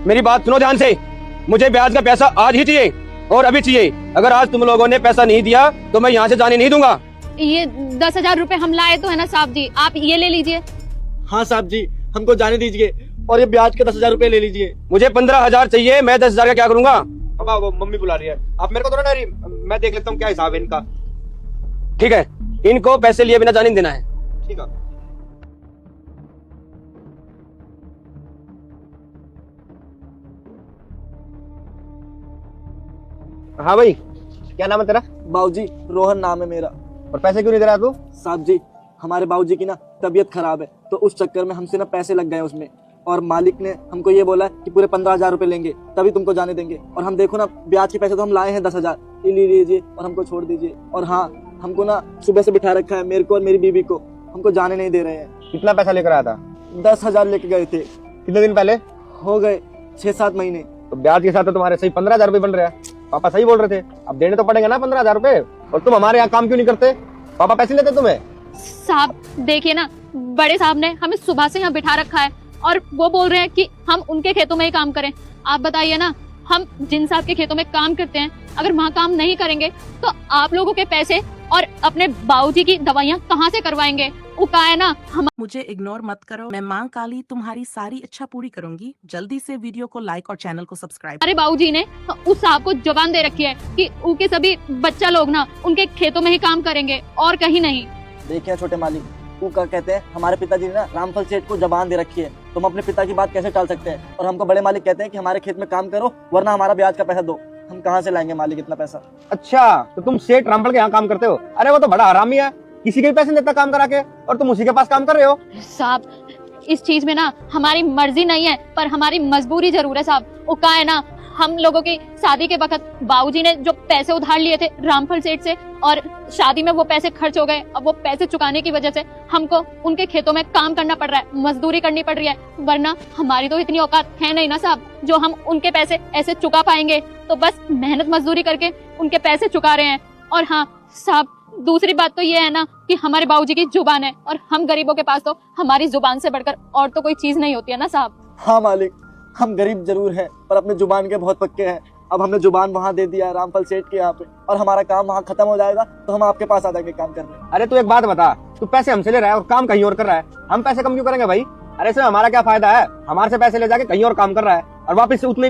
मेरी बात सुनो ध्यान से। मुझे ब्याज का पैसा आज ही चाहिए और अभी चाहिए। अगर आज तुम लोगों ने पैसा नहीं दिया तो मैं यहाँ से जाने नहीं दूंगा। ये 10,000 रुपए हम लाए तो है ना साहब जी, आप ये ले लीजिए। हाँ साहब जी, हमको जाने दीजिए और ये ब्याज के 10,000 रुपए ले लीजिए। मुझे 15,000 चाहिए। मैं 10,000 का क्या करूंगा? पापा वो मम्मी बुला रही है, आप मेरे को थोड़ा ना, मैं देख लेता हूँ क्या हिसाब है इनका। ठीक है, इनको पैसे लिए बिना जाने नहीं देना है। ठीक है। हाँ भाई, क्या नाम है तेरा? बाबूजी, रोहन नाम है मेरा। और पैसे क्यों नहीं दे रहा तू? साहब जी, हमारे बाबूजी की ना तबीयत खराब है, तो उस चक्कर में हमसे ना पैसे लग गए उसमें, और मालिक ने हमको ये बोला कि पूरे 15,000 रुपए लेंगे तभी तुमको जाने देंगे। और हम देखो ना, ब्याज के पैसे तो हम लाए हैं 10,000, ये ले लीजिए और हमको छोड़ दीजिए। और हाँ, हमको ना सुबह से बिठा रखा है, मेरे को और मेरी बीबी को, हमको जाने नहीं दे रहे हैं। कितना पैसा लेकर आया था? 10,000 लेके गए थे। कितने दिन पहले? हो गए 6-7 महीने। तो ब्याज के साथ तो तुम्हारे सही 15,000 रुपए बन रहे हैं। पापा सही बोल रहे थे, अब देने तो पड़ेंगे ना 15,000 रुपए। और तुम हमारे यहाँ काम क्यों नहीं करते? पापा पैसे लेते तुम्हें? साहब देखिए ना, बड़े साहब ने हमें सुबह से यहाँ बिठा रखा है और वो बोल रहे हैं कि हम उनके खेतों में ही काम करें। आप बताइए ना, हम जिन साहब के खेतों में काम करते हैं, अगर वहाँ काम नहीं करेंगे तो आप लोगों के पैसे और अपने बाबूजी की दवाइयाँ कहाँ से करवाएंगे? वो का है ना, हम मुझे इग्नोर मत करो, मैं मां काली तुम्हारी सारी इच्छा पूरी करूंगी। जल्दी से वीडियो को लाइक और चैनल को सब्सक्राइब। हमारे बाबूजी ने उस साहब को जुबान दे रखी है कि उनके सभी बच्चा लोग ना उनके खेतों में ही काम करेंगे और कहीं नहीं। देखिए छोटे मालिक, वो क्या कहते हैं, हमारे पिताजी ने ना रामफल सेठ को जबान दे रखी है, तुम अपने पिता की बात कैसे टाल सकते हैं? और हमको बड़े मालिक कहते हैं कि हमारे खेत में काम करो वरना हमारा ब्याज का पैसा दो। हम कहाँ से लाएंगे मालिक इतना पैसा? अच्छा, तो तुम सेठ रामफल के यहाँ काम करते हो? अरे वो तो बड़ा हरामी है, किसी के भी पैसे देता काम करा के, और तुम उसी के पास काम कर रहे हो। साहब इस चीज में ना हमारी मर्जी नहीं है, पर हमारी मजबूरी जरूर है साहब। वो का है ना, हम लोगों की शादी के वक्त बाबूजी ने जो पैसे उधार लिए थे रामफल सेठ से, और शादी में वो पैसे खर्च हो गए। अब वो पैसे चुकाने की वजह से हमको उनके खेतों में काम करना पड़ रहा है, मजदूरी करनी पड़ रही है, वरना हमारी तो इतनी औकात है नहीं ना साहब जो हम उनके पैसे ऐसे चुका पाएंगे। तो बस मेहनत मजदूरी करके उनके पैसे चुका रहे हैं। और हाँ साहब, दूसरी बात तो ये है ना कि हमारे बाबूजी की जुबान है, और हम गरीबों के पास तो हमारी जुबान से बढ़कर और तो कोई चीज नहीं होती है ना साहब। हाँ मालिक, हम गरीब जरूर हैं पर अपने जुबान के बहुत पक्के हैं। अब हमने जुबान वहाँ दे दिया है रामफल सेठ के यहाँ पे, और हमारा काम वहाँ खत्म हो जाएगा तो हम आपके पास आ जाएंगे काम करने। अरे तू एक बात बता, तू पैसे हमसे ले रहा है और काम कहीं और कर रहा है, हम पैसे कम क्यों करेंगे भाई? अरे इसमें हमारा क्या फायदा है? हमारे से पैसे ले जाके कहीं और काम कर रहा है और वापस से उतने